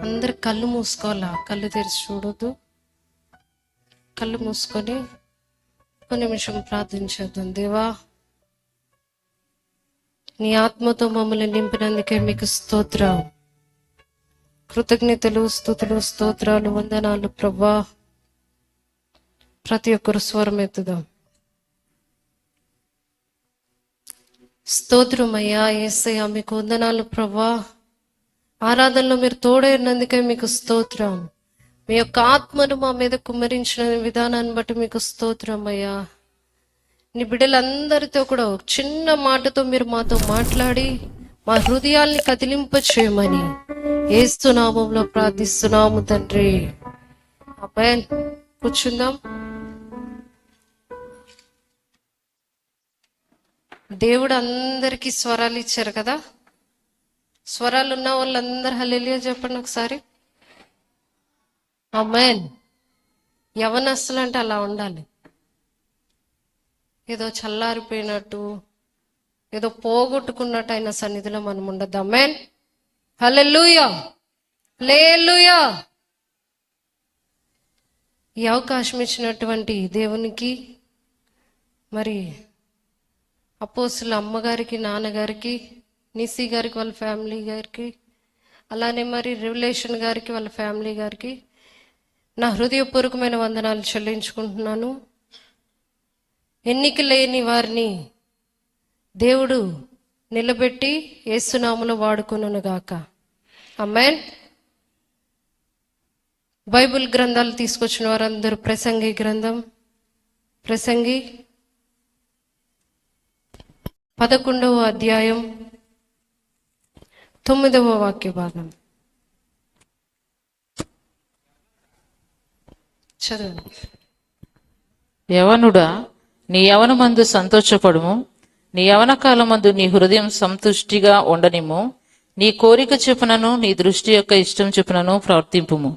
అందరు కళ్ళు మూసుకోవాలా, కళ్ళు తెరిచి చూడొద్దు. కళ్ళు మూసుకొని ఒక నిమిషం ప్రార్థించేద్దాం. దేవా, నీ ఆత్మతో మమ్మల్ని నింపినందుకే మీకు స్తోత్రం, కృతజ్ఞతలు, స్తుతులు, స్తోత్రాలు, వందనాలు ప్రభా. ప్రతి ఒక్కరు స్వరం ఎత్తుదాం. స్తోత్రమయ్యా, యేసయ్యా, మీకు వందనాలు ప్రభా. ఆరాధనలో మీరు తోడైనందుకే మీకు స్తోత్రం. మీ యొక్క ఆత్మను మా మీద కుమ్మరించిన విధానాన్ని బట్టి మీకు స్తోత్రం అయ్యా. నీ బిడ్డలందరితో కూడా చిన్న మాటతో మీరు మాతో మాట్లాడి మా హృదయాల్ని కదిలింప చేయమని యేసు నామములో ప్రార్థిస్తున్నాము తండ్రి. ఆమేన్. కూర్చుందాం. దేవుడు అందరికీ స్వరాలు ఇచ్చారు కదా. స్వరాలు ఉన్న వాళ్ళందరూ హల్లెలూయా చెప్పండి ఒకసారి. ఆమేన్. యవనస్తులు అంటే అలా ఉండాలి. ఏదో చల్లారిపోయినట్టు, ఏదో పోగొట్టుకున్నట్టు ఆయన సన్నిధిలో మనం ఉండద్దు. ఆమేన్. హల్లెలూయా, హల్లెలూయా. ఈ అవకాశం ఇచ్చినటువంటి దేవునికి, మరి అపోస్తుల అమ్మగారికి, నాన్నగారికి, నిసి గారికి వాళ్ళ ఫ్యామిలీ గారికి, అలానే మరి రెవల్యూషన్ గారికి వాళ్ళ ఫ్యామిలీ గారికి నా హృదయపూర్వకమైన వందనాలు చెల్లించుకుంటున్నాను. ఎన్నిక లేని వారిని దేవుడు నిలబెట్టి యేసునామములో వాడుకొనుగాక. ఆమేన్. బైబిల్ గ్రంథాలు తీసుకొచ్చిన వారందరూ ప్రసంగి గ్రంథం, ప్రసంగి 11వ అధ్యాయం 9వ వాక్య భాగం చదవండి. యవనుడా, నీ యవనమందు సంతోషపడుము, నీ యవన కాలమందు నీ హృదయం సంతుష్టిగా ఉండనిమ్ము. నీ కోరిక చెప్పునను నీ దృష్టి యొక్క ఇష్టం చెప్పునను ప్రవర్తింపుము.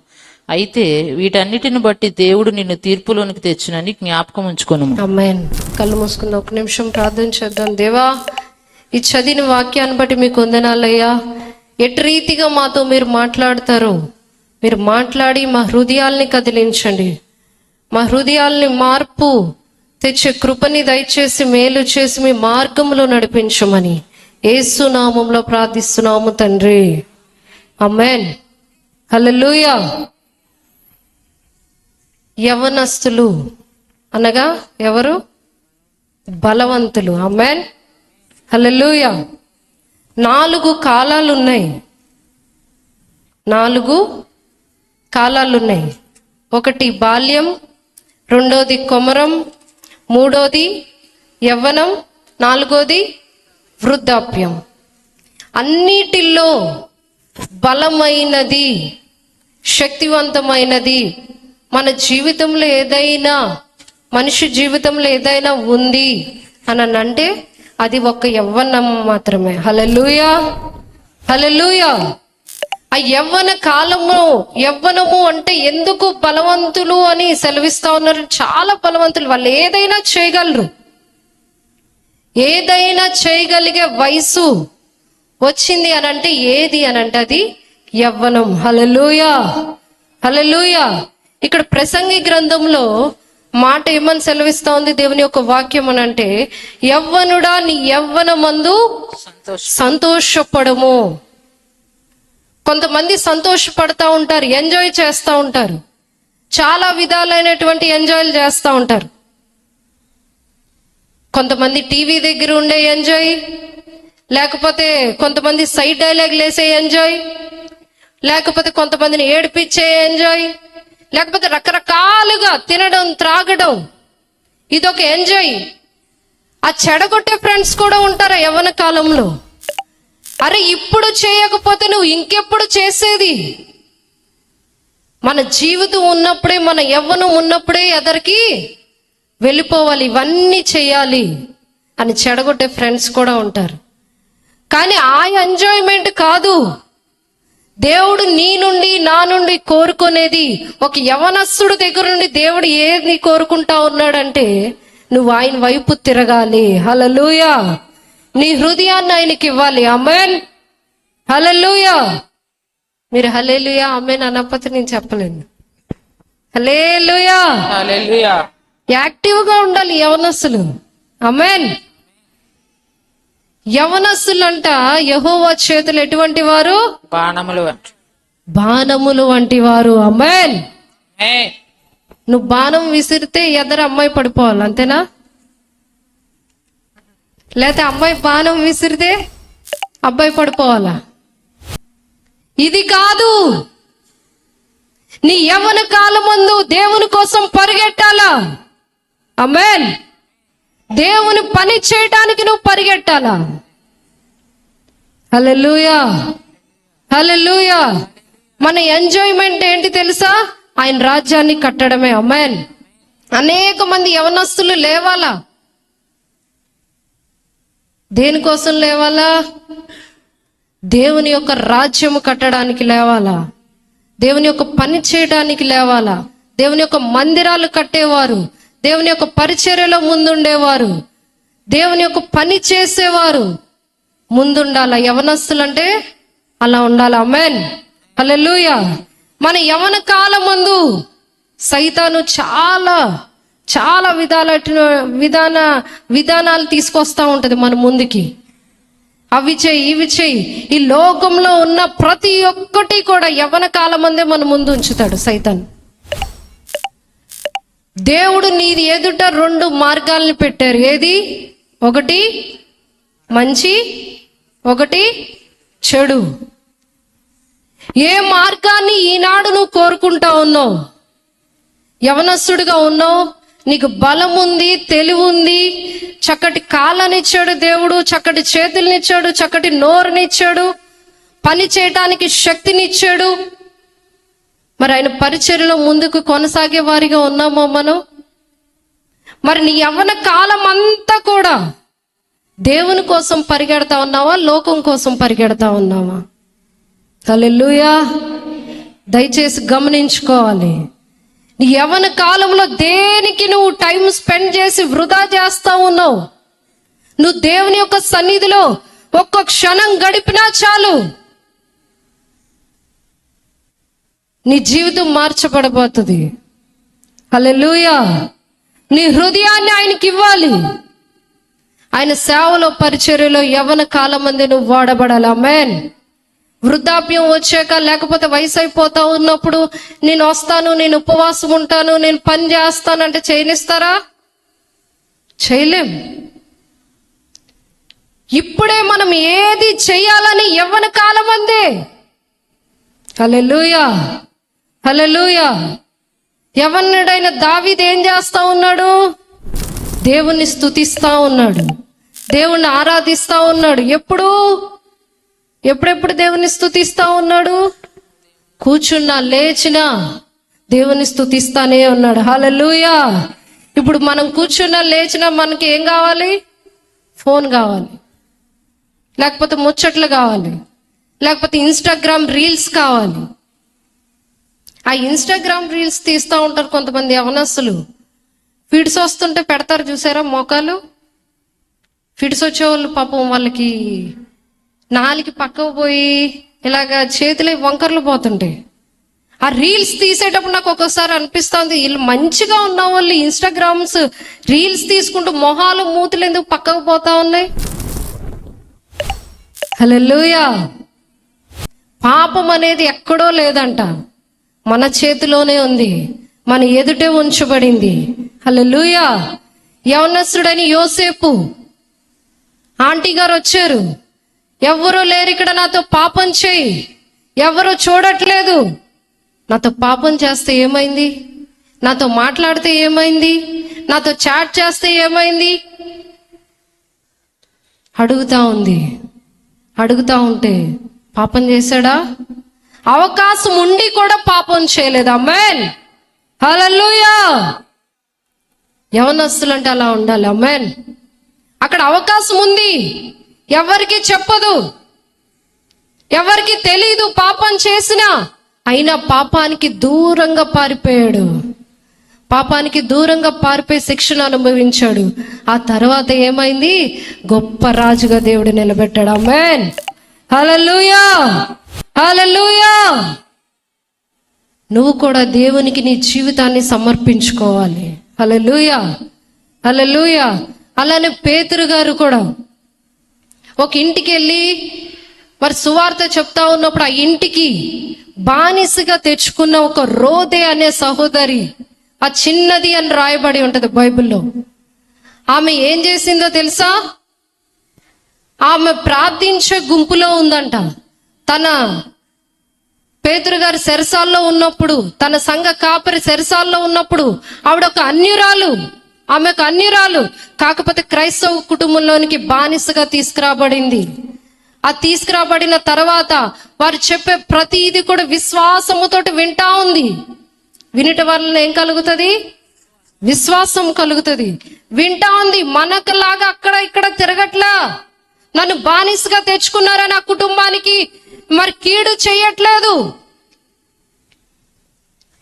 అయితే వీటన్నిటిని బట్టి దేవుడు నిన్ను తీర్పులోనికి తెచ్చునని జ్ఞాపకం ఉంచుకొనుము. ఆమేన్. కళ్ళు మూసుకున్న ఒక నిమిషం ప్రార్థన చేద్దాం. దేవా, ఈ చదివిన వాక్యాన్ని బట్టి మీకు వందనాలయ్యా. ఎటు రీతిగా మాతో మీరు మాట్లాడతారో మీరు మాట్లాడి మా హృదయాల్ని కదిలించండి. మా హృదయాల్ని మార్పు తెచ్చే కృపని దయచేసి మేలు చేసి మీ మార్గంలో నడిపించమని యేసు నామములో ప్రార్థిస్తున్నాము తండ్రి. ఆమేన్. హల్లెలూయా. యవనస్తులు అనగా ఎవరు? బలవంతులు. ఆమేన్. హల్లెలూయా. 4 కాలాలు ఉన్నాయి. 4 కాలాలు ఉన్నాయి. ఒకటి బాల్యం, రెండోది కొమరం, మూడోది యవ్వనం, 4వది వృద్ధాప్యం. అన్నిటిలో బలమైనది, శక్తివంతమైనది మన జీవితంలో ఏదైనా, మనిషి జీవితంలో ఏదైనా ఉంది అని అంటే అది ఒక యవ్వనం మాత్రమే. హల్లెలూయా, హల్లెలూయా. ఆ యవ్వన కాలము, యవ్వనము అంటే ఎందుకు బలవంతులు అని సెలవిస్తా ఉన్నారు. చాలా బలవంతులు, వాళ్ళు ఏదైనా చేయగలరు. ఏదైనా చేయగలిగే వయసు వచ్చింది అని అంటే ఏది అని అంటే అది యవ్వనం. హల్లెలూయా, హల్లెలూయా. ఇక్కడ ప్రసంగి గ్రంథంలో మాట ఏమని సెలవిస్తా ఉంది దేవుని యొక్క వాక్యం అని అంటే, యవ్వనుడా నీ యవ్వనమందు సంతోషపడము. కొంతమంది సంతోషపడతా ఉంటారు, ఎంజాయ్ చేస్తూ ఉంటారు, చాలా విధాలైనటువంటి ఎంజాయ్లు చేస్తూ ఉంటారు. కొంతమంది టీవీ దగ్గర ఉండే ఎంజాయ్, లేకపోతే కొంతమంది సైడ్ డైలాగ్ లేసే ఎంజాయ్, లేకపోతే కొంతమందిని ఏడిపించే ఎంజాయ్, లేకపోతే రకరకాలుగా తినడం, త్రాగడం, ఇదొక ఎంజాయ్. ఆ చెడగొట్టే ఫ్రెండ్స్ కూడా ఉంటారా యవ్వన కాలంలో? అరే ఇప్పుడు చేయకపోతే నువ్వు ఇంకెప్పుడు చేసేది? మన జీవితం ఉన్నప్పుడే, మన యవ్వనం ఉన్నప్పుడే ఎదరికి వెళ్ళిపోవాలి, ఇవన్నీ చేయాలి అని చెడగొట్టే ఫ్రెండ్స్ కూడా ఉంటారు. కానీ ఆ ఎంజాయ్మెంట్ కాదు దేవుడు నీ నుండి, నా నుండి కోరుకునేది. ఒక యవనస్తుడు దగ్గర నుండి దేవుడు ఏది కోరుకుంటా ఉన్నాడంటే నువ్వు ఆయన వైపు తిరగాలి. హల్లెలూయా. నీ హృదయాన్ని ఆయనకి ఇవ్వాలి. ఆమేన్. హల్లెలూయా. మీరు హల్లెలూయా ఆమేన్ అనకపోతే నేను చెప్పలేను. హల్లెలూయా. హల్లెలూయా. యాక్టివ్గా ఉండాలి యవనస్తులు. ఆమేన్. యవనస్తులంట యెహోవా చేతులు ఎటువంటి వారు? బాణములు. బాణములు వంటి వారు. ఆమేన్. ఆమేన్. నువ్వు బాణం విసిరితే ఎదర అమ్మాయి పడిపోవాలి, అంతేనా? లేకపోతే అమ్మాయి బాణం విసిరితే అబ్బాయి పడిపోవాలా? ఇది కాదు. నీ యవ్వన కాలమందు దేవుని కోసం పరిగెట్టాలా. ఆమేన్. దేవుని పని చేయటానికి నువ్వు పరిగెట్టాలా. హల్లెలూయా. హల్లెలూయా. మన ఎంజాయ్మెంట్ ఏంటి తెలుసా? ఆయన రాజ్యాన్ని కట్టడమే. ఆమేన్. అనేక మంది యవనస్తులు లేవాలా. దేనికోసం లేవాలా? దేవుని యొక్క రాజ్యము కట్టడానికి లేవాలా. దేవుని యొక్క పని చేయడానికి లేవాలా. దేవుని యొక్క మందిరాలు కట్టేవారు, దేవుని యొక్క పరిచర్యలో ముందుండేవారు, దేవుని యొక్క పని చేసేవారు ముందుండాలా. యవనస్తులంటే అలా ఉండాలి. ఆమేన్. హల్లెలూయా. మన యవన కాలం ముందు సైతాను చాలా చాలా విధానాలు తీసుకొస్తా ఉంటది మన ముందుకి. అవి చెయ్యి, ఇవి చెయ్యి. ఈ లోకంలో ఉన్న ప్రతి ఒక్కటి కూడా యవ్వన కాలం ముందే మన ముందు ఉంచుతాడు సైతాన్. దేవుడు నీది ఎదుట 2 మార్గాల్ని పెట్టారు. ఏది? ఒకటి మంచి, ఒకటి చెడు. ఏ మార్గాన్ని ఈనాడు నువ్వు కోరుకుంటా ఉన్నావు? యవనస్తుడిగా ఉన్నావు, నీకు బలం ఉంది, తెలివి ఉంది, చక్కటి కాళ్ళనిచ్చాడు దేవుడు, చక్కటి చేతులనిచ్చాడు, చక్కటి నోరునిచ్చాడు, పని చేయటానికి శక్తినిచ్చాడు. మరి ఆయన పరిచర్యలో ముందుకు కొనసాగే వారిగా ఉన్నామో మనం? మరి నీ యవ్వన కాలం అంతా కూడా దేవుని కోసం పరిగెడతా ఉన్నావా, లోకం కోసం పరిగెడతా ఉన్నావా? హల్లెలూయా. దయచేసి గమనించుకోవాలి. నీ యవ్వన కాలంలో దేనికి నువ్వు టైం స్పెండ్ చేసి వృధా చేస్తా ఉన్నావు? నువ్వు దేవుని యొక్క సన్నిధిలో ఒక్క క్షణం గడిపినా చాలు, నీ జీవితం మార్చబడబోతుంది. హల్లెలూయా. నీ హృదయాన్ని ఆయనకి ఇవ్వాలి. ఆయన సేవలో పరిచర్యలో యవ్వన కాలం మంది నువ్వు వాడబడాలి. ఆమేన్. వృద్ధాప్యం వచ్చాక, లేకపోతే వయసు అయిపోతా ఉన్నప్పుడు నేను వస్తాను, నేను ఉపవాసం ఉంటాను, నేను పని చేస్తానంటే చేయనిస్తారా? చేయలేం. ఇప్పుడే మనం ఏది చెయ్యాలని యవ్వన కాలం అందే. హల్లెలూయా. హల్లెలూయా. యవ్వనుడైన దావీదు ఏం చేస్తా ఉన్నాడు? దేవుణ్ణి స్తుతిస్తా ఉన్నాడు, దేవుణ్ణి ఆరాధిస్తా ఉన్నాడు. ఎప్పుడెప్పుడు దేవుని స్తుతిస్తా ఉన్నాడు? కూర్చున్నా లేచినా దేవుని స్తుతిస్తానే ఉన్నాడు. హల్లెలూయా. ఇప్పుడు మనం కూర్చున్నా లేచినా మనకి ఏం కావాలి? ఫోన్ కావాలి, లేకపోతే ముచ్చట్లు కావాలి, లేకపోతే ఇన్స్టాగ్రామ్ రీల్స్ కావాలి. ఆ ఇన్స్టాగ్రామ్ రీల్స్ తీస్తూ ఉంటారు కొంతమంది యవనస్తులు. ఫిడ్స్ వస్తుంటే పెడతారు చూసారా మోకాలు. ఫిడ్స్ వచ్చేవాళ్ళు పాపం వాళ్ళకి నాలికి పక్కకు పోయి ఇలాగా చేతులు వంకర్లు పోతుంటాయి. ఆ రీల్స్ తీసేటప్పుడు నాకు ఒక్కొక్కసారి అనిపిస్తుంది, వీళ్ళు మంచిగా ఉన్న వాళ్ళు ఇన్స్టాగ్రామ్స్ రీల్స్ తీసుకుంటూ మొహాలు మూతులు ఎందుకు పక్కకు పోతా ఉన్నాయి? హల్లెలూయా. పాపం అనేది ఎక్కడో లేదంట, మన చేతిలోనే ఉంది, మన ఎదుటే ఉంచబడింది. హల్లెలూయా. యవనస్తుడని యోసేపు ఆంటీ గారు వచ్చారు. ఎవరూ లేరు ఇక్కడ, నాతో పాపం చేయి, ఎవరు చూడట్లేదు. నాతో పాపం చేస్తే ఏమైంది? నాతో మాట్లాడితే ఏమైంది? నాతో చాట్ చేస్తే ఏమైంది? అడుగుతా ఉంది. అడుగుతా ఉంటే పాపం చేశాడా? అవకాశం ఉండి కూడా పాపం చేయలేదు. ఆమేన్. హల్లెలూయా. యవనస్తులంటే అలా ఉండాలి. ఆమేన్. అక్కడ అవకాశం ఉంది, ఎవరికి చెప్పదు, ఎవరికి తెలీదు పాపం చేసినా. అయినా పాపానికి దూరంగా పారిపోయాడు. పాపానికి దూరంగా పారిపోయి శిక్షణ అనుభవించాడు. ఆ తర్వాత ఏమైంది? గొప్ప రాజుగా దేవుడు నిలబెట్టాడు. ఆమేన్. హల్లెలూయా. హల్లెలూయా. నువ్వు కూడా దేవునికి నీ జీవితాన్ని సమర్పించుకోవాలి. హల్లెలూయా, హల్లెలూయా. అలానే పేతురు గారు కూడా ఒక ఇంటికి వెళ్ళి మరి సువార్త చెప్తా ఉన్నప్పుడు ఆ ఇంటికి బానిసగా తెచ్చుకున్న ఒక రోదే అనే సహోదరి, ఆ చిన్నది అని రాయబడి ఉంటది బైబిల్లో. ఆమె ఏం చేసిందో తెలుసా? ఆమె ప్రార్థించే గుంపులో ఉందంట. తన పేతురు గారు చెరసాల్లో ఉన్నప్పుడు, తన సంఘ కాపరి చెరసాల్లో ఉన్నప్పుడు ఆవిడ ఒక అన్యురాలు. ఆమె ఒక అన్యురాలు, కాకపోతే క్రైస్తవ కుటుంబంలోనికి బానిసగా తీసుకురాబడింది. ఆ తీసుకురాబడిన తర్వాత వారు చెప్పే ప్రతిదీ కూడా విశ్వాసముతోటి వింటా ఉంది. వినటం వలన ఏం కలుగుతుంది? విశ్వాసం కలుగుతుంది. వింటా ఉంది. మనకులాగా అక్కడ ఇక్కడ తిరగట్లా. నన్ను బానిసగా తెచ్చుకున్నారని ఆ కుటుంబానికి మరి కీడు చేయట్లేదు.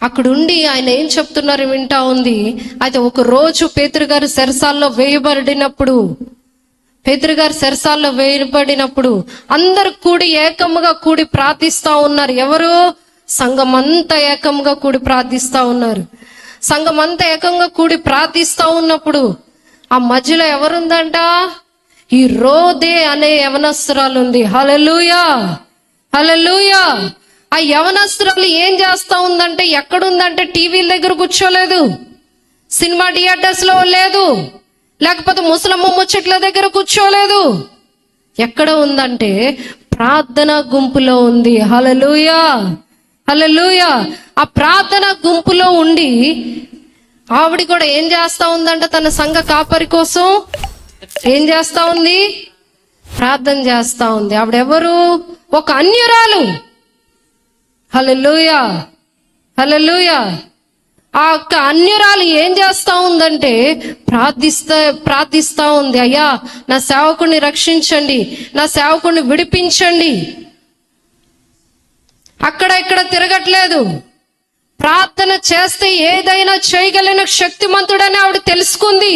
అక్కడుండి ఆయన ఏం చెప్తున్నారు వింటా ఉంది. అయితే ఒక రోజు పేతురు గారు చెరసాల్లో వేయబడినప్పుడు, అందరు కూడి ఏకముగా కూడి ప్రార్థిస్తా ఉన్నారు. ఎవరు? సంఘమంతా ఏకంగా కూడి ప్రార్థిస్తా ఉన్నారు. సంఘమంతా ఏకంగా కూడి ప్రార్థిస్తా ఉన్నప్పుడు ఆ మధ్యలో ఎవరుందంట? ఈ రోదే అనే యవనస్తురాలు ఉంది. హల్లెలూయా, హల్లెలూయా. ఆ యవనస్తురాలు ఏం చేస్తా ఉందంటే, ఎక్కడుందంటే టీవీల దగ్గర కూర్చోలేదు, సినిమా థియేటర్స్ లో లేదు, లేకపోతే ముసలమ్మ ముచ్చట్ల దగ్గర కూర్చోలేదు. ఎక్కడ ఉందంటే ప్రార్థన గుంపులో ఉంది. హల్లెలూయా, హల్లెలూయా. ఆ ప్రార్థన గుంపులో ఉండి ఆవిడ కూడా ఏం చేస్తా ఉందంట? తన సంఘ కాపరి కోసం ఏం చేస్తా ఉంది? ప్రార్థన చేస్తా ఉంది. ఆవిడెవరు? ఒక అన్యురాలు. హల్లెలూయా, హల్లెలూయా. ఆ యొక్క అన్యురాలు ఏం చేస్తా ఉందంటే ప్రార్థిస్తా ఉంది. అయ్యా, నా సేవకుడిని రక్షించండి, నా సేవకుడిని విడిపించండి. అక్కడ ఇక్కడ తిరగట్లేదు. ప్రార్థన చేస్తే ఏదైనా చేయగలిగిన శక్తిమంతుడని ఆవిడ తెలుసుకుంది.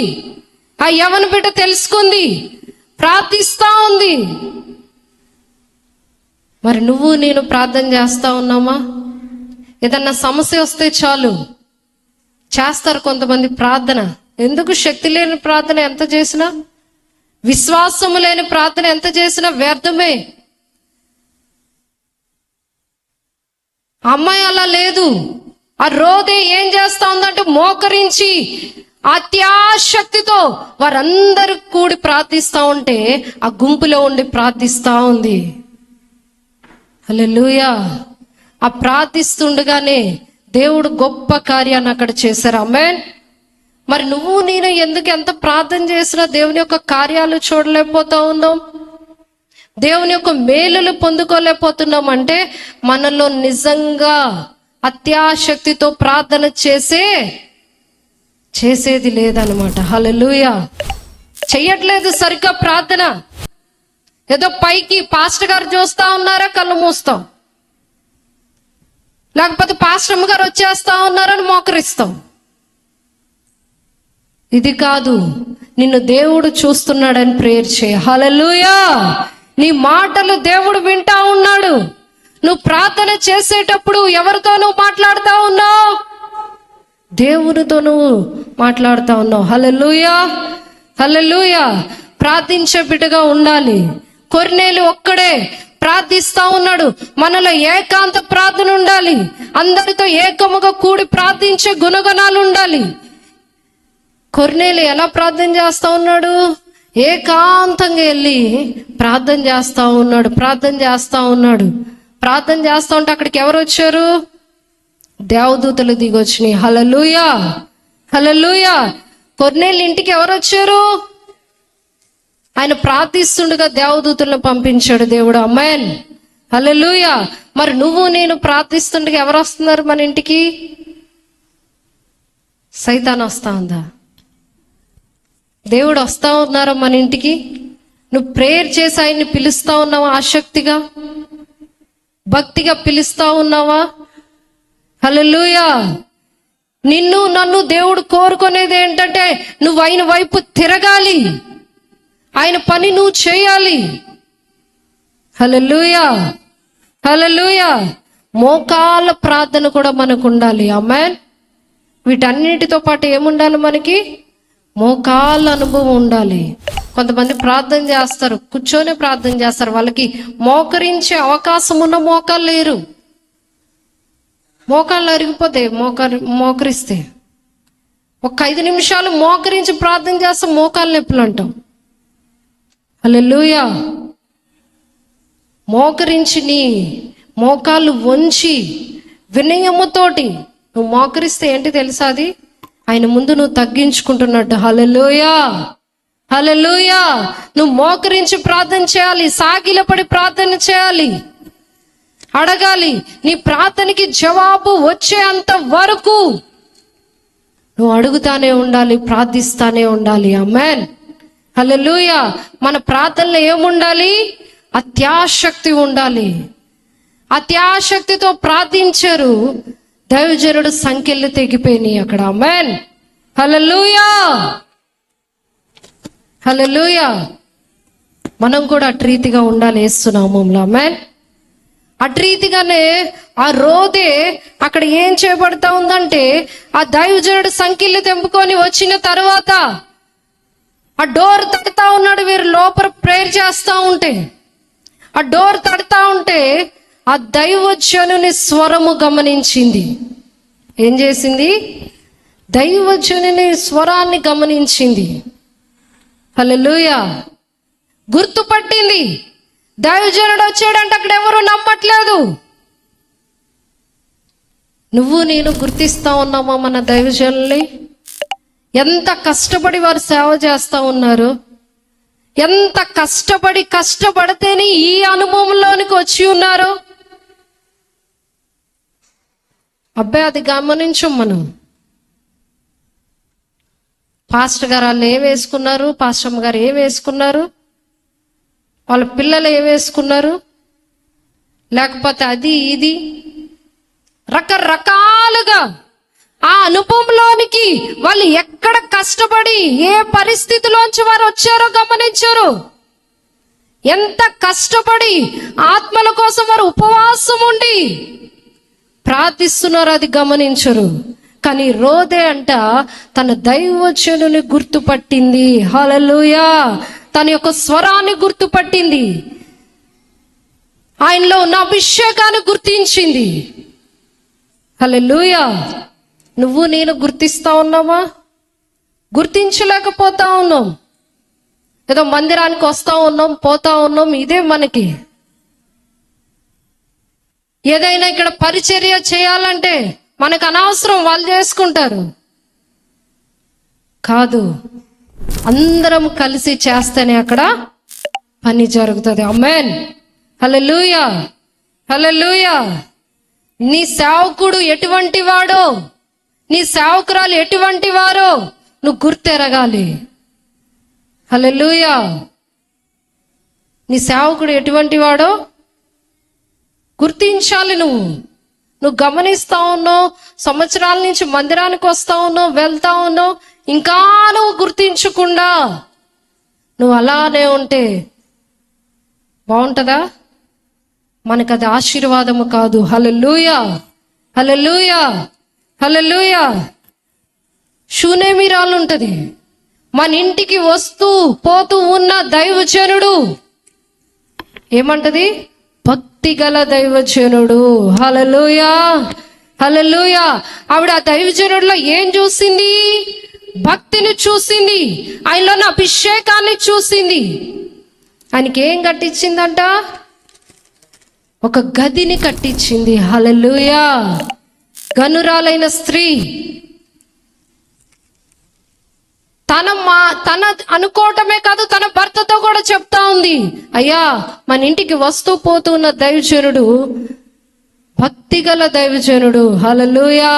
ఆ యవన బిడ్డ తెలుసుకుంది, ప్రార్థిస్తా ఉంది. మరి నువ్వు నేను ప్రార్థన చేస్తా ఉన్నామా? ఏదన్నా సమస్య వస్తే చాలు చేస్తారు కొంతమంది ప్రార్థన. ఎందుకు? శక్తి లేని ప్రార్థన ఎంత చేసినా, విశ్వాసము లేని ప్రార్థన ఎంత చేసినా వ్యర్థమే. అమ్మాయి అలా లేదు. ఆ రోదే ఏం చేస్తా ఉందంటే మోకరించి అత్యాశక్తితో వారందరూ కూడి ప్రార్థిస్తా ఉంటే ఆ గుంపులో ఉండి ప్రార్థిస్తా ఉంది. హల్లెలూయా. ఆ ప్రార్థిస్తుండగానే దేవుడు గొప్ప కార్యాన్ని అక్కడ చేశారు. ఆమేన్. మరి నువ్వు నేను ఎందుకు ఎంత ప్రార్థన చేసినా దేవుని యొక్క కార్యాలు చూడలేకపోతా ఉన్నాం, దేవుని యొక్క మేలులు పొందుకోలేకపోతున్నాం అంటే మనలో నిజంగా అత్యాశక్తితో ప్రార్థన చేసేది లేదనమాట. హల్లెలూయా. చెయ్యట్లేదు సరిగ్గా ప్రార్థన. ఏదో పైకి పాస్టర్ గారు చూస్తా ఉన్నారా కళ్ళు మూస్తాం, లేకపోతే పాస్టర్ గారు వచ్చేస్తా ఉన్నారని మోకరిస్తాం. ఇది కాదు, నిన్ను దేవుడు చూస్తున్నాడని ప్రేయర్ చేయ. హల్లెలూయా. నీ మాటలు దేవుడు వింటా ఉన్నాడు. నువ్వు ప్రార్థన చేసేటప్పుడు ఎవరితో నువ్వు మాట్లాడుతా ఉన్నావు? దేవునితో నువ్వు మాట్లాడుతా ఉన్నావు. హల్లెలూయా, హల్లెలూయా. ప్రార్థించే బిడ్డగా ఉండాలి. కొర్నేలు ఒక్కడే ప్రార్థిస్తా ఉన్నాడు. మనలో ఏకాంత ప్రార్థన ఉండాలి. అందరితో ఏకముగా కూడి ప్రార్థించే గుణగణాలు ఉండాలి. కొర్నేలు ఎలా ప్రార్థన చేస్తా ఉన్నాడు? ఏకాంతంగా వెళ్ళి ప్రార్థన చేస్తా ఉన్నాడు. ప్రార్థన చేస్తా ఉంటే అక్కడికి ఎవరు వచ్చారు? దేవదూతలు దిగొచ్చినాయి. హల్లెలూయా, హల్లెలూయా. కొర్నేలు ఇంటికి ఎవరు వచ్చారు? ఆయన ప్రార్థిస్తుండగా దేవదూతలను పంపించాడు దేవుడు. ఆమేన్, హల్లెలూయా. మరి నువ్వు నేను ప్రార్థిస్తుండగా ఎవరు వస్తున్నారు మన ఇంటికి? సైతాన్ వస్తా ఉందా? దేవుడు వస్తా ఉన్నారా మన ఇంటికి? నువ్వు ప్రేయర్ చేసి ఆయన్ని పిలుస్తా ఉన్నావా? ఆసక్తిగా భక్తిగా పిలుస్తా ఉన్నావా? హల్లెలూయా. నిన్ను నన్ను దేవుడు కోరుకునేది ఏంటంటే నువ్వు ఆయన వైపు తిరగాలి, ఆయన పని నువ్వు చేయాలి. హల్లెలూయా, హల్లెలూయా. మోకాళ్ళ ప్రార్థన కూడా మనకు ఉండాలి. ఆమేన్. వీటన్నిటితో పాటు ఏముండాలి మనకి? మోకాళ్ళ అనుభవం ఉండాలి. కొంతమంది ప్రార్థన చేస్తారు, కూర్చొని ప్రార్థన చేస్తారు, వాళ్ళకి మోకరించే అవకాశం ఉన్న మోకాళ్ళు లేరు. మోకాళ్ళు అరిగిపోతే మోకరిస్తే ఒక 5 నిమిషాలు మోకరించి ప్రార్థన చేస్తాం, మోకాళ్ళ నొప్పులు అంటాం. హల్లెలూయా. మోకరించి నీ మోకాళ్ళు వంచి వినయముతోటి నువ్వు మోకరిస్తే ఏంటి తెలుసా? అది ఆయన ముందు నువ్వు తగ్గించుకుంటున్నట్టు. హల్లెలూయా, హల్లెలూయా. నువ్వు మోకరించి ప్రార్థన చేయాలి, సాగిలపడి ప్రార్థన చేయాలి, అడగాలి. నీ ప్రార్థనకి జవాబు వచ్చేంత వరకు నువ్వు అడుగుతానే ఉండాలి, ప్రార్థిస్తానే ఉండాలి. ఆమేన్. హల్లెలూయా. మన ప్రార్థనలో ఏముండాలి? అత్యాశక్తి ఉండాలి. అత్యాశక్తితో ప్రార్థించారు, దైవజనుడు సంఖ్యలు తెగిపోయినాయి అక్కడ. ఆమేన్. హల్లెలూయా, హల్లెలూయా. మనం కూడా అటు రీతిగా ఉండాలి యేసు నామములో. ఆమేన్. అటు రీతిగానే ఆ రోదే అక్కడ ఏం చేయబడతా ఉందంటే, ఆ దైవజనుడు సంఖ్యలు తెంపుకొని వచ్చిన తర్వాత ఆ డోర్ తడతా ఉన్నాడు. వీరు లోపల ప్రేయర్ చేస్తా ఉంటే, ఆ డోర్ తడతా ఉంటే ఆ దైవజనుని స్వరము గమనించింది. ఏం చేసింది? దైవజనుని స్వరాన్ని గమనించింది. హల్లెలూయా. గుర్తుపట్టింది. దైవజనుడు వచ్చాడంటే అక్కడ ఎవరు నమ్మట్లేదు. నువ్వు నేను గుర్తిస్తా ఉన్నామా మన దైవజనుల్ని? ఎంత కష్టపడి వారు సేవ చేస్తా ఉన్నారు, ఎంత కష్టపడితేనే ఈ అనుభవంలోనికి వచ్చి ఉన్నారు. అబ్బాయి అది గమనించం మనం. పాస్టర్ గారు వాళ్ళు ఏం వేసుకున్నారు, పాస్టమ్మ గారు ఏం వేసుకున్నారు, వాళ్ళ పిల్లలు ఏం వేసుకున్నారు, లేకపోతే అది ఇది రకరకాలుగా ఆ అనుభవంలోనికి వాళ్ళు ఎక్కడ కష్టపడి ఏ పరిస్థితిలోంచి వారు వచ్చారో గమనించారు. ఎంత కష్టపడి ఆత్మల కోసం వారు ఉపవాసం ఉండి ప్రార్థిస్తున్నారు, అది గమనించరు. కానీ రోదే అంట తన దైవజనుని గుర్తుపట్టింది. హల్లెలూయా. తన యొక్క స్వరాన్ని గుర్తుపట్టింది, ఆయనలో ఉన్న అభిషేకాన్ని గుర్తించింది. హల్లెలూయా. నువ్వు నేను గుర్తిస్తా ఉన్నావా? గుర్తించలేకపోతా ఉన్నాం. ఏదో మందిరానికి వస్తా ఉన్నాం, పోతా ఉన్నాం, ఇదే మనకి. ఏదైనా ఇక్కడ పరిచర్య చేయాలంటే మనకు అనవసరం, వాళ్ళు చేసుకుంటారు. కాదు, అందరం కలిసి చేస్తేనే అక్కడ పని జరుగుతుంది. ఆమేన్. హల్లెలూయా, హల్లెలూయా. నీ సేవకుడు ఎటువంటి వాడో, నీ సేవకురాలు ఎటువంటి వారో నువ్వు గుర్తెరగాలి. హల్లెలూయా. నీ సేవకుడు ఎటువంటి వాడో గుర్తించాలి. నువ్వు గమనిస్తా ఉన్నావు, సంవత్సరాల నుంచి మందిరానికి వస్తా ఉన్నావు, వెళ్తా ఉన్నావు, ఇంకా నువ్వు గుర్తించకుండా నువ్వు అలానే ఉంటే బాగుంటుందా? మనకు అది ఆశీర్వాదము కాదు. హల్లెలూయా, హల్లెలూయా, హల్లెలూయా. శూనేమిరాలు ఉంటది, మన ఇంటికి వస్తూ పోతూ ఉన్న దైవజనుడు ఏమంటది? భక్తి గల దైవజనుడు. హల్లెలూయా, హల్లెలూయా. ఆవిడ ఆ దైవజనుడిలో ఏం చూసింది? భక్తిని చూసింది, ఆయనలో అభిషేకాన్ని చూసింది. ఆయనకి ఏం కట్టించిందంట? ఒక గదిని కట్టించింది. హల్లెలూయా. గనురాలైన స్త్రీ తన అనుకోవటమే కాదు, తన భర్తతో కూడా చెప్తా ఉంది, అయ్యా మన ఇంటికి వస్తూ పోతున్న దైవజనుడు భక్తి గల దైవజనుడు. హల్లెలూయా.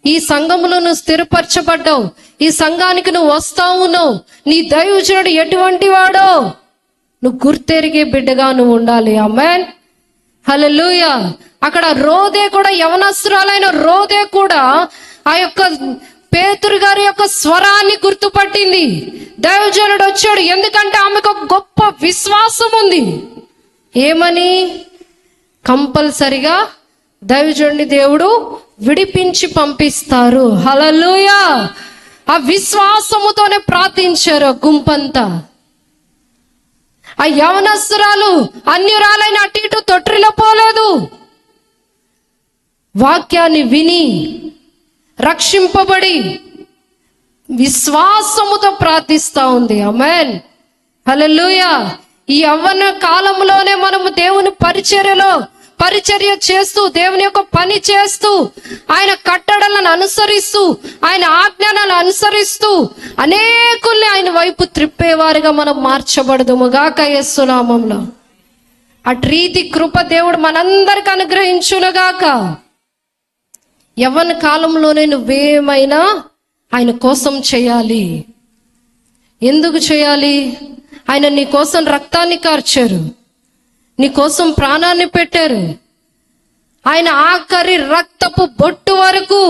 ఈ సంఘములో నువ్వు స్థిరపరచబడ్డావు, ఈ సంఘానికి నువ్వు వస్తా ఉన్నావు, నీ దైవజనుడు ఎటువంటి వాడో నువ్వు గుర్తెరిగే బిడ్డగా నువ్వు ఉండాలి. ఆమేన్. హల్లెలూయా. అక్కడ రోదే కూడా, యవనస్తురాలైన రోదే కూడా ఆ యొక్క పేతురు గారి యొక్క స్వరాన్ని గుర్తుపట్టింది. దైవజనుడు వచ్చాడు, ఎందుకంటే ఆమెకు ఒక గొప్ప విశ్వాసం ఉంది. ఏమని? కంపల్సరిగా దైవజనుడిని దేవుడు విడిపించి పంపిస్తారు. హల్లెలూయా. ఆ విశ్వాసముతోనే ప్రార్థించారు గుంపంతా. ఆ యవనస్తురాలు అన్యురాలైన అటు ఇటు తొట్టిలో పోలేదు. వాక్యాన్ని విని రక్షింపబడి విశ్వాసముతో ప్రార్థిస్తా ఉంది. ఆమేన్. హల్లెలూయా. ఈ యవ్వన కాలంలోనే మనము దేవుని పరిచర్య చేస్తూ, దేవుని యొక్క పని చేస్తూ, ఆయన కట్టడలను అనుసరిస్తూ, ఆయన ఆజ్ఞలను అనుసరిస్తూ అనేకుల్ని ఆయన వైపు త్రిప్పేవారుగా మనం మార్చబడదుముగాక యేసు నామములో. అటు రీతి కృప దేవుడు మనందరికి అనుగ్రహించునుగాక. యవ్వన కాలంలోనే నువ్వేమైనా ఆయన కోసం చేయాలి. ఎందుకు చేయాలి? ఆయన నీ కోసం రక్తాన్ని కార్చారు, నీ కోసం ప్రాణాన్ని పెట్టారు. ఆయన ఆఖరి రక్తపు బొట్టు వరకు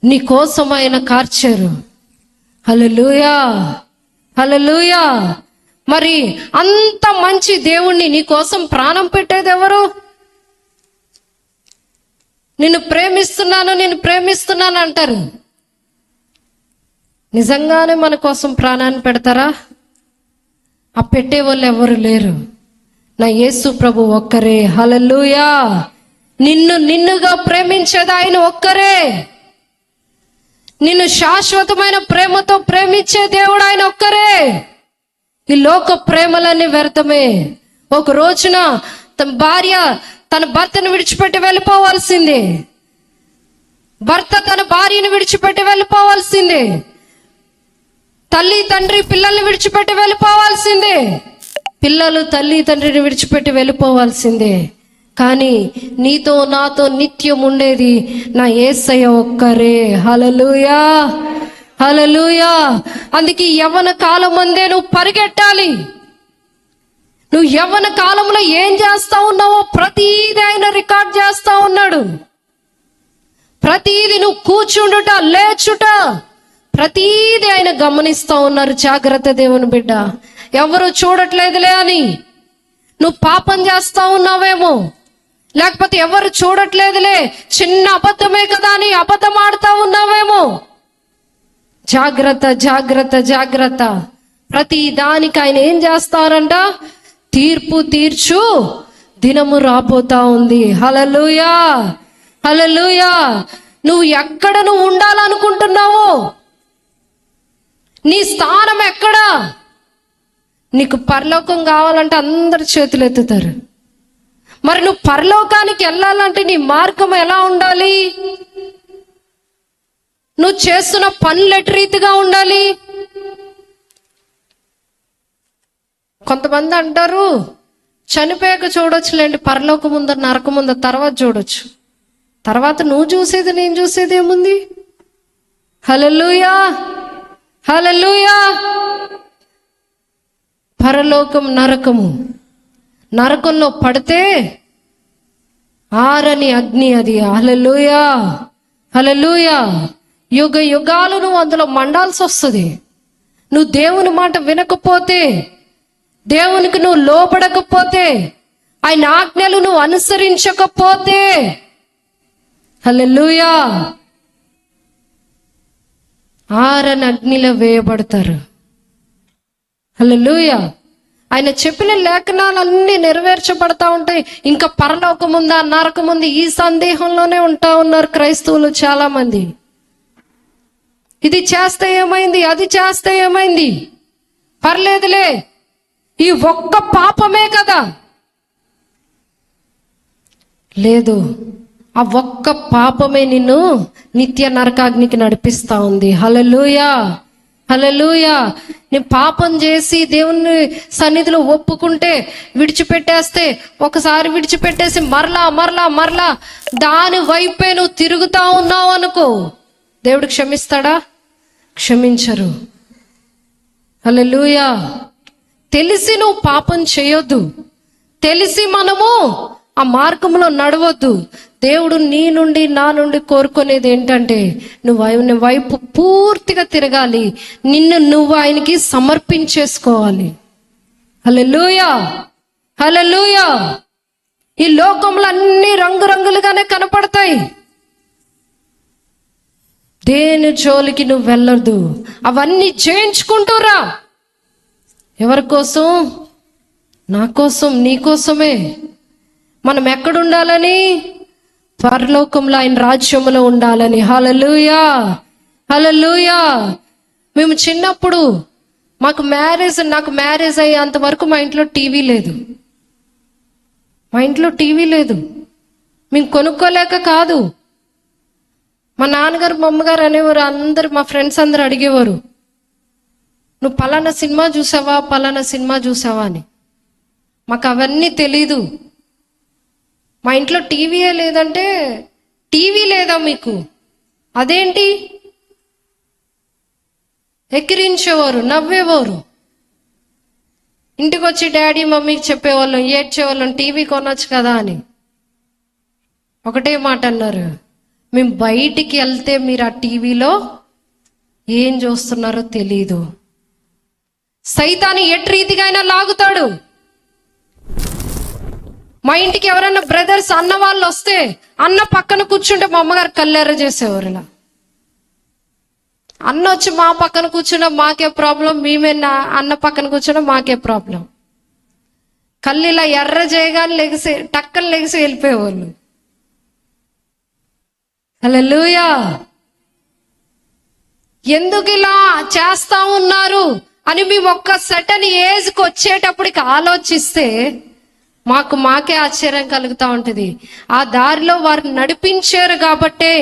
నీ కోసం ఆయన కార్చారు. హల్లెలూయా, హల్లెలూయా. మరి అంత మంచి దేవుణ్ణి నీ కోసం ప్రాణం పెట్టేది ఎవరు? నిన్ను ప్రేమిస్తున్నాను అంటారు. నిజంగానే మన కోసం ప్రాణాన్ని పెడతారా? ఆ పెట్టే వాళ్ళు ఎవరు లేరు. నా యేసు ప్రభు ఒక్కరే. హల్లెలూయా. నిన్నుగా ప్రేమించేది ఆయన ఒక్కరే. నిన్ను శాశ్వతమైన ప్రేమతో ప్రేమించే దేవుడు ఆయన ఒక్కరే. ఈ లోక ప్రేమలన్నీ వ్యర్థమే. ఒక రోజున తన భార్య తన భర్తను విడిచిపెట్టి వెళ్ళిపోవాల్సిందే. భర్త తన భార్యను విడిచిపెట్టి వెళ్ళిపోవాల్సిందే. తల్లి తండ్రి పిల్లల్ని విడిచిపెట్టి వెళ్ళిపోవాల్సిందే. పిల్లలు తల్లి తండ్రిని విడిచిపెట్టి వెళ్ళిపోవాల్సిందే. కానీ నీతో నాతో నిత్యం ఉండేది నా యేసయ్య ఒక్కరే. హల్లెలూయా, హల్లెలూయా. అందుకే యవ్వన కాలం అందే నువ్వు పరిగెట్టాలి. నువ్వు యవ్వన కాలంలో ఏం చేస్తా ఉన్నావో ప్రతీది ఆయన రికార్డ్ చేస్తా ఉన్నాడు. ప్రతీది నువ్వు కూర్చుండుట, లేచుట, ప్రతీది ఆయన గమనిస్తా ఉన్నారు. జాగ్రత్త దేవుని బిడ్డ, ఎవరు చూడట్లేదులే అని నువ్వు పాపం చేస్తా ఉన్నావేమో, లేకపోతే ఎవరు చూడట్లేదులే చిన్న అబద్ధమే కదా అని అబద్ధం ఆడుతా ఉన్నావేమో. జాగ్రత్త, జాగ్రత్త, జాగ్రత్త. ప్రతి దానికి ఆయన ఏం చేస్తారంట? తీర్పు తీర్చు దినము రాబోతా ఉంది. హల్లెలూయా, హల్లెలూయా. నువ్వు ఎక్కడ నువ్వు ఉండాలనుకుంటున్నావో, నీ స్థానం ఎక్కడా? నీకు పరలోకం కావాలంటే అందరు చేతులు ఎత్తుతారు. మరి నువ్వు పరలోకానికి వెళ్ళాలంటే నీ మార్గం ఎలా ఉండాలి? నువ్వు చేస్తున్న పనులు ఎటు రీతిగా ఉండాలి? కొంతమంది అంటారు చనిపోయాక చూడొచ్చులేండి, పరలోకం ఉందా నరకం ఉందా తర్వాత చూడొచ్చు. తర్వాత నువ్వు చూసేది నేను చూసేది ఏముంది? హల్లెలూయా, హల్లెలూయా. పరలోకం నరకము. నరకంలో పడితే ఆరని అగ్ని అది. హల్లెలూయా, హల్లెలూయా. యుగ యుగాలు నువ్వు అందులో మండాల్సి వస్తుంది. నువ్వు దేవుని మాట వినకపోతే, దేవునికి నువ్వు లోబడకపోతే, ఆయన ఆజ్ఞలు నువ్వు అనుసరించకపోతే, హల్లెలూయా, ఆరని అగ్నిలో వేయబడతారు. హల్లెలూయా. ఆయన చెప్పిన లేఖనాలన్నీ నెరవేర్చబడతా ఉంటాయి. ఇంకా పరలోకం ఉందా నరకం ఉంది ఈ సందేహంలోనే ఉంటా ఉన్నారు క్రైస్తవులు చాలా మంది. ఇది చేస్తే ఏమైంది, అది చేస్తే ఏమైంది, పర్లేదులే, ఈ ఒక్క పాపమే కదా. లేదు, ఆ ఒక్క పాపమే నిన్ను నిత్య నరకాగ్నికి నడిపిస్తా ఉంది. హల్లెలూయా, హల్లెలూయా. నీ పాపం చేసి దేవుని సన్నిధిలో ఒప్పుకుంటే, విడిచిపెట్టేస్తే, ఒకసారి విడిచిపెట్టేసి మరలా మరలా మరలా దాని వైపే నువ్వు తిరుగుతా ఉన్నావు అనుకో, దేవుడు క్షమిస్తాడా? క్షమించరు. హల్లెలూయా. తెలిసి నువ్వు పాపం చేయొద్దు, తెలిసి మనము ఆ మార్గంలో నడవద్దు. దేవుడు నీ నుండి నా నుండి కోరుకునేది ఏంటంటే, నువ్వు ఆయన వైపు పూర్తిగా తిరగాలి, నిన్ను నువ్వు ఆయనకి సమర్పించేసుకోవాలి. హల్లెలూయా, హల్లెలూయా. ఈ లోకంలో అన్ని రంగురంగులుగానే కనపడతాయి. దేని జోలికి నువ్వు వెళ్ళొద్దు. అవన్నీ జయించుకుంటూరా. ఎవరి కోసం? నా కోసం, నీ కోసమే. మనం ఎక్కడుండాలని? పరలోకంలో ఆయన రాజ్యంలో ఉండాలని. హల్లెలూయా, హల్లెలూయా. మేము చిన్నప్పుడు నాకు మ్యారేజ్ అయ్యేంత వరకు మా ఇంట్లో టీవీ లేదు. మేము కొనుక్కోలేక కాదు. మా నాన్నగారు మా అమ్మగారు అనేవారు, అందరు మా ఫ్రెండ్స్ అందరు అడిగేవారు, నువ్వు పలానా సినిమా చూసావా అని. మాకు అవన్నీ తెలీదు. మా ఇంట్లో టీవీయే లేదంటే, టీవీ లేదా మీకు? అదేంటి? ఎక్కిరించేవారు, నవ్వేవారు. ఇంటికి వచ్చి డాడీ మమ్మీకి చెప్పేవాళ్ళం, ఏడ్చేవాళ్ళం, టీవీ కొనొచ్చు కదా అని. ఒకటే మాట అన్నారు, మేము బయటికి వెళ్తే మీరు ఆ టీవీలో ఏం చూస్తున్నారో తెలీదు. సైతాను ఎటు రీతిగా అయినా లాగుతాడు. మా ఇంటికి ఎవరైనా బ్రదర్స్ అన్న వాళ్ళు వస్తే, అన్న పక్కన కూర్చుంటే మా అమ్మగారు కళ్ళెర్ర చేసేవారు. ఇలా అన్న వచ్చి మా పక్కన కూర్చున్నా మాకే ప్రాబ్లం, మేమే అన్న పక్కన కూర్చున్నా మాకే ప్రాబ్లం. కళ్ళు ఇలా ఎర్ర చేయగానే టక్కన లెగిసి వెళ్ళిపోయేవాళ్ళు. హల్లెలూయా. ఎందుకు ఇలా చేస్తా ఉన్నారు అని మేము ఒక్క సర్టన్ ఏజ్కి వచ్చేటప్పటికి ఆలోచిస్తే మాకే ఆశ్చర్యం కలుగుతూ ఉంటుంది. ఆ దారిలో వారు నడిపించారు కాబట్టే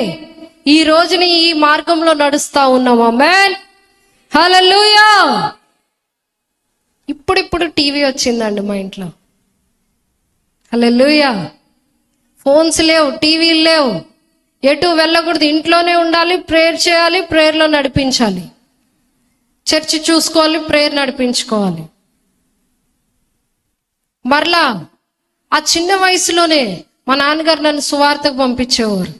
ఈ రోజుని ఈ మార్గంలో నడుస్తా ఉన్నాం. ఆమేన్, హల్లెలూయా. ఇప్పుడు టీవీ వచ్చిందండి మా ఇంట్లో. హల్లెలూయా. ఫోన్స్ లేవు, టీవీలు లేవు, ఎటు వెళ్ళకూడదు, ఇంట్లోనే ఉండాలి, ప్రేయర్ చేయాలి, ప్రేయర్లో నడిపించాలి, చర్చి చూసుకోవాలి, ప్రేయర్ నడిపించుకోవాలి. మరలా ఆ చిన్న వయసులోనే మా నాన్నగారు నన్ను సువార్తకు పంపించేవారు.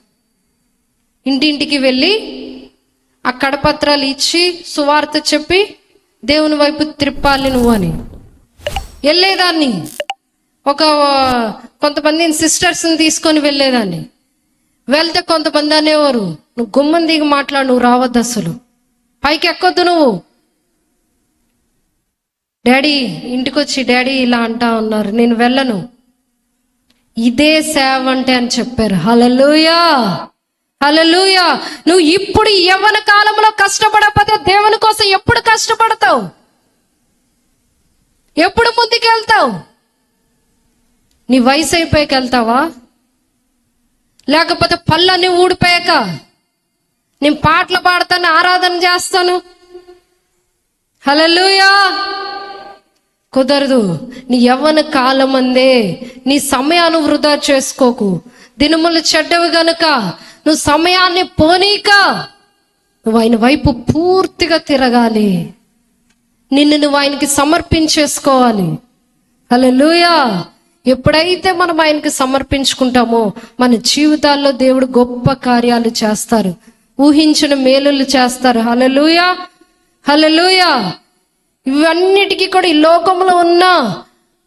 ఇంటింటికి వెళ్ళి ఆ కడపత్రాలు ఇచ్చి సువార్త చెప్పి దేవుని వైపు త్రిప్పాలి నువ్వు అని వెళ్ళేదాన్ని. కొంతమంది సిస్టర్స్ని తీసుకొని వెళ్ళేదాన్ని. వెళ్తే కొంతమంది అనేవారు, నువ్వు గుమ్మం దిగి మాట్లాడు, నువ్వు రావద్దు, అసలు పైకి ఎక్కొద్దు నువ్వు. డాడీ ఇంటికి వచ్చి, డాడీ ఇలా అంటా ఉన్నారు, నేను వెళ్ళను, ఇదే సేవ అంటే అని చెప్పారు. హల్లెలూయా, హల్లెలూయా. నువ్వు ఇప్పుడు యవ్వన కాలంలో కష్టపడకపోతే దేవుని కోసం ఎప్పుడు కష్టపడతావు? ఎప్పుడు ముందుకెళ్తావు? నీ వయసు అయిపోయాక వెళ్తావా? లేకపోతే పళ్ళన్నీ ఊడిపోయాక నేను పాటలు పాడతాను, ఆరాధన చేస్తాను? హల్లెలూయా. కుదరదు. నీ యవ్వన కాలం అందే నీ సమయాన్ని వృధా చేసుకోకు. దినములు చెడ్డవి గనుక నువ్వు సమయాన్ని పోనీక నువ్వు ఆయన వైపు పూర్తిగా తిరగాలి. నిన్ను నువ్వు ఆయనకి సమర్పించేసుకోవాలి. హల్లెలూయా. ఎప్పుడైతే మనం ఆయనకి సమర్పించుకుంటామో మన జీవితాల్లో దేవుడు గొప్ప కార్యాలు చేస్తారు, ఊహించిన మేలులు చేస్తారు. హల్లెలూయా, హల్లెలూయా. ఇవన్నిటికీ కూడా ఈ లోకంలో ఉన్న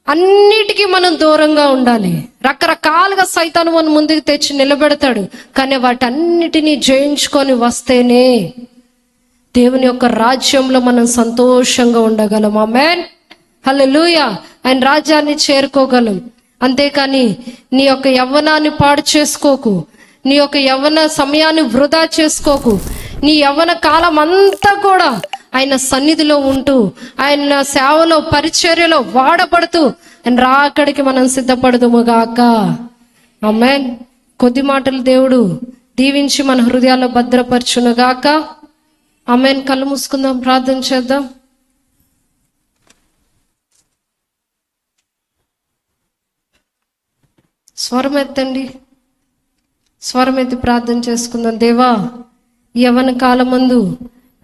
అన్నిటికీ మనం దూరంగా ఉండాలి. రకరకాలుగా సైతాను మన ముందుకు తెచ్చి నిలబెడతాడు, కానీ వాటన్నిటినీ జయించుకొని వస్తేనే దేవుని యొక్క రాజ్యంలో మనం సంతోషంగా ఉండగలం. ఆమేన్, హల్లెలూయా. ఆయన రాజ్యాన్ని చేరుకోగలం. అంతేకాని నీ యొక్క యవ్వనాన్ని పాడు చేసుకోకు, నీ యొక్క యవ్వన సమయాన్ని వృధా చేసుకోకు. నీ యవ్వన కాలం అంతా కూడా ఆయన సన్నిధిలో ఉంటూ, ఆయన సేవలో, పరిచర్యలో వాడబడుతూ ఆయన రాకడికి మనం సిద్ధపడదుము గాక. ఆమేన్. కొద్ది మాటలు దేవుడు దీవించి మన హృదయాల్లో భద్రపరచును గాక. ఆమేన్. కళ్ళు మూసుకుందాం, ప్రార్థన చేద్దాం. స్వరం ఎత్తండి, స్వరం ఎత్తి ప్రార్థన చేసుకుందాం. దేవా, యవ్వన కాలమందు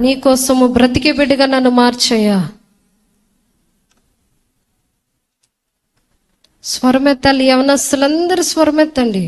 నీ కోసము బ్రతికే బిడ్డగా నన్ను మార్చయ్యా. స్వరమెత్తాలి, యవనస్తులందరూ స్వరమెత్తండి.